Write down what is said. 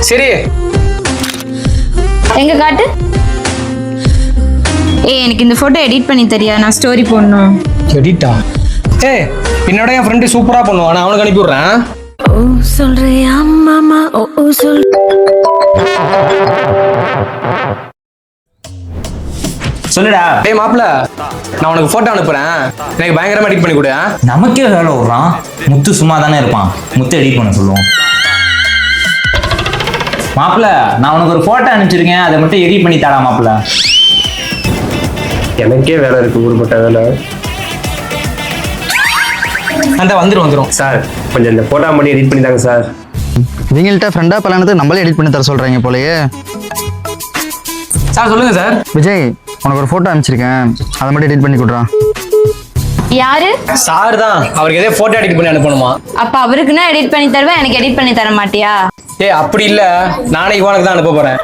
சரி. எங்க காட்டு. எனக்கு இந்த போட்டோ எடிட் பண்ணி தரியா? நான் ஸ்டோரி போடணும். எடிட்டா? என்னோட என் ஃப்ரெண்டு சூப்பரா பண்ணுவான், நான் அவனுக்கு அனுப்பி விடுறேன். ஓ சொல்றியா மாமா? ஓ சொல். சொல்லுடா. டேய் மாப்பிள்ள, நான் உனக்கு போட்டோ அனுப்புறேன், எனக்கு பயங்கரமா எடிட் பண்ணி கொடு. நமக்கே வேலை விடுறான். முத்து சும்மா தானே இருப்பான், முத்து எடிட் பண்ண சொல்லுவோம். மாப்பிள்ள, நான் உனக்கு ஒரு போட்டோ அனுப்பிச்சிருக்கேன், அதை மட்டும் எடிட் பண்ணி தாடா மாப்பிள்ள. எனக்கே வேலை இருக்கு, ஊருப்பட்ட வேலை. அந்த வந்துடும் சார். கொஞ்சம் இந்த போட்டோ மட்டும் எடிட் பண்ணி தாங்க சார். இவங்கள்ட்ட ஃப்ரெண்டா பலானது நம்மளே எடிட் பண்ணி தர சொல்றாங்க போலயே. சார் சொல்லுங்க சார். விஜய், உனக்கு ஒரு போட்டோ அனுப்பிச்சிருக்கேன், அதை மட்டும் எடிட் பண்ணி கொடுறான். யாரு? சார் தான். அவருக்கு எதே போட்டோ எடிட் பண்ணி அனுப்பணுமா? அப்ப அவருக்குன்னா எடிட் பண்ணி தருவேன், எனக்கு எடிட் பண்ணி தர மாட்டியா? அப்படி இல்ல, நானே இவனுக்கு தான் அனுப்ப போறேன்.